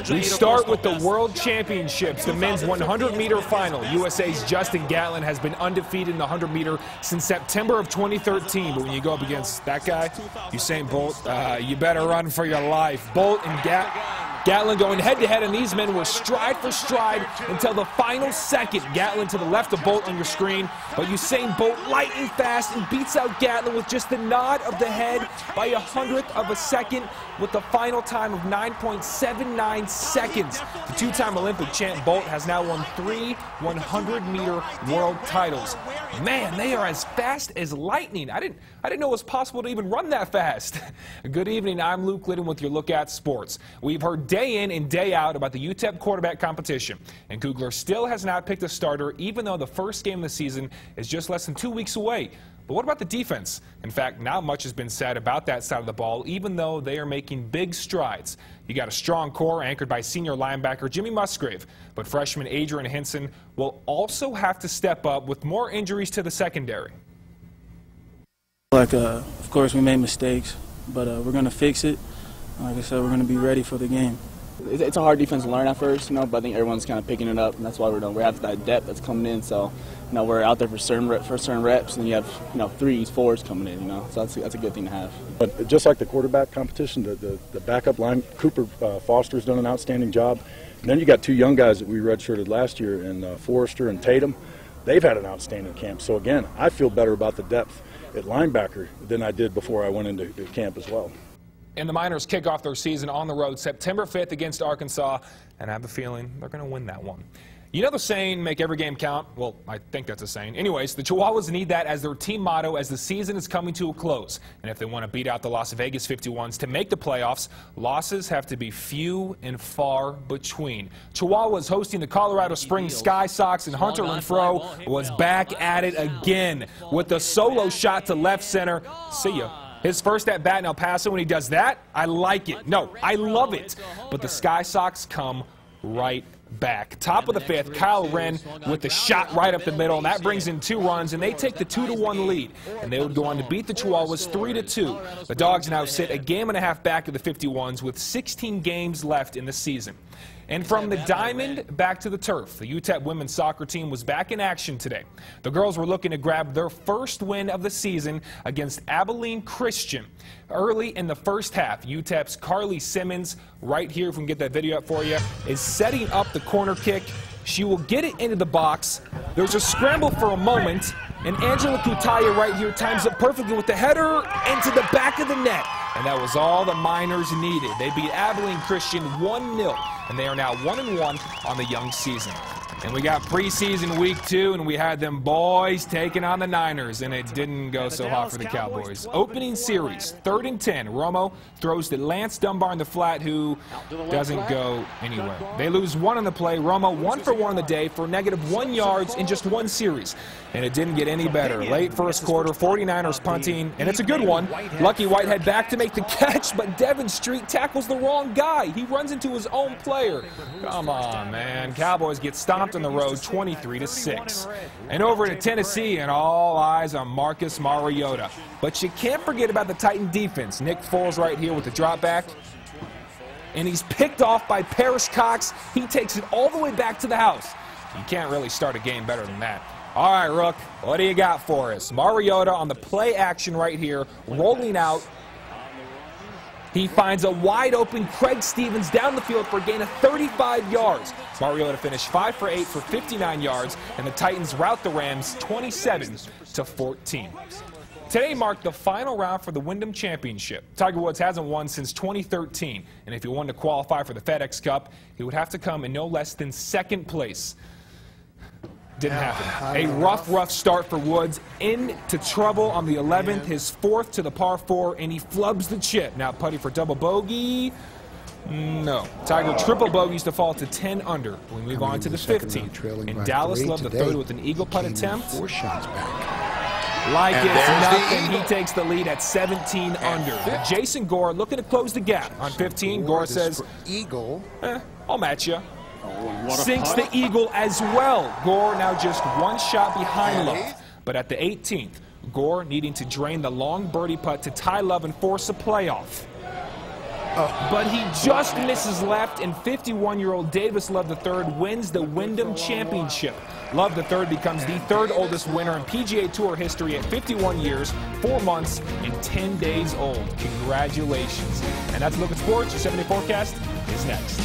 We start with the World Championships, the men's 100-meter final. USA's Justin Gatlin has been undefeated in the 100-meter since September of 2013. But when you go up against that guy, Usain Bolt, you better run for your life. Bolt and Gatlin going head-to-head, and these men were stride for stride until the final second. Gatlin to the left of Bolt on your screen, but Usain Bolt lightning fast and beats out Gatlin with just the nod of the head by 100th of a second with the final time of 9.79 seconds. The two-time Olympic champ Bolt has now won 3 100-meter world titles. Man, they are as fast as lightning. I didn't know it was possible to even run that fast. Good evening, I'm Luke Lyddon with your look at sports. We've heard day in and day out about the UTEP quarterback competition, and Kugler still has not picked a starter, even though the first game of the season is just less than 2 weeks away. But what about the defense? In fact, not much has been said about that side of the ball, even though they are making big strides. You got a strong core anchored by senior linebacker Jimmy Musgrave, but freshman Adrian Hinson will also have to step up with more injuries to the secondary. Of course, we made mistakes, but we're going to fix it. Like I said, we're going to be ready for the game. It's a hard defense to learn at first, but I think everyone's kind of picking it up, and that's why we have that depth that's coming in. So, we're out there for certain reps, and you have 3s, 4s coming in. So that's a good thing to have. But just like the quarterback competition, the backup line, Cooper Foster's done an outstanding job. And then you got 2 young guys that we redshirted last year, in Forrester and Tatum. They've had an outstanding camp. So again, I feel better about the depth at linebacker than I did before I went into camp as well. And the Miners kick off their season on the road September 5th against Arkansas, and I have a feeling they're going to win that one. You know the saying, make every game count? Well, I think that's a saying. Anyways, the Chihuahuas need that as their team motto as the season is coming to a close. And if they want to beat out the Las Vegas 51s to make the playoffs, losses have to be few and far between. Chihuahuas hosting the Colorado Springs Sky Sox, and Hunter Renfroe was back at it again with the solo shot to left center. See ya. His first at-bat in El Paso, when he does that, I like it. No, I love it. But the Sky Sox come right back. Top of the 5th, Kyle Wren with the shot right up the middle, and that brings in 2 runs, and they take the 2-1 lead. And they would go on to beat the Chihuahuas 3-2. The Dogs now sit a game and a half back of the 51s with 16 games left in the season. And from the diamond back to the turf, the UTEP women's soccer team was back in action today. The girls were looking to grab their first win of the season against Abilene Christian. Early in the first half, UTEP's Carly Simmons, right here, if we can get that video up for you, is setting up the corner kick. She will get it into the box. There's a scramble for a moment, and Angela Kutaya right here times it perfectly with the header into the back of the net. And that was all the Miners needed. They beat Abilene Christian 1-0, and they are now 1-1 on the young season. And we got preseason week 2, and we had them boys taking on the Niners, and it didn't go so hot for the Cowboys. Opening series, 3rd and 10. Romo throws to Lance Dunbar in the flat, who doesn't go anywhere. They lose 1 on the play. Romo 1 for 1 on the day for -1 yards in just 1 series. And it didn't get any better. Late first quarter, 49ers punting, and it's a good one. Lucky Whitehead back to make the catch, but Devin Street tackles the wrong guy. He runs into his own player. Come on, man. Cowboys get stomped on the road 23-6. And over to Tennessee, and all eyes on Marcus Mariota. But you can't forget about the Titan defense. Nick Foles right here with the drop back. And he's picked off by Parrish Cox. He takes it all the way back to the house. You can't really start a game better than that. All right, Rook, what do you got for us? Mariota on the play action right here, rolling out. He finds a wide-open Craig Stevens down the field for a gain of 35 yards. Mariota finished 5 for 8 for 59 yards, and the Titans rout the Rams 27-14. Today marked the final round for the Wyndham Championship. Tiger Woods hasn't won since 2013, and if he wanted to qualify for the FedEx Cup, he would have to come in no less than 2nd place. Didn't happen. A rough start for Woods. Into trouble on the 11th, his 4th to the par 4, and he flubs the chip. Now putting for double bogey. No. Tiger triple bogeys to fall to 10 under. We move on to the 15th. And Dallas Love the 3rd with an eagle putt attempt. 4 shots back. Like it's nothing, he takes the lead at 17 under. Jason Gore looking to close the gap. On 15, Gore says, Eagle. I'll match you. Sinks the eagle as well. Gore now just 1 shot behind Love. But at the 18th, Gore needing to drain the long birdie putt to tie Love and force a playoff. But he just misses left, and 51-year-old Davis Love III wins the Wyndham Championship. Love III becomes the third oldest winner in PGA Tour history at 51 years, 4 months, and 10 days old. Congratulations. And that's a look at sports. Your 7-day forecast is next.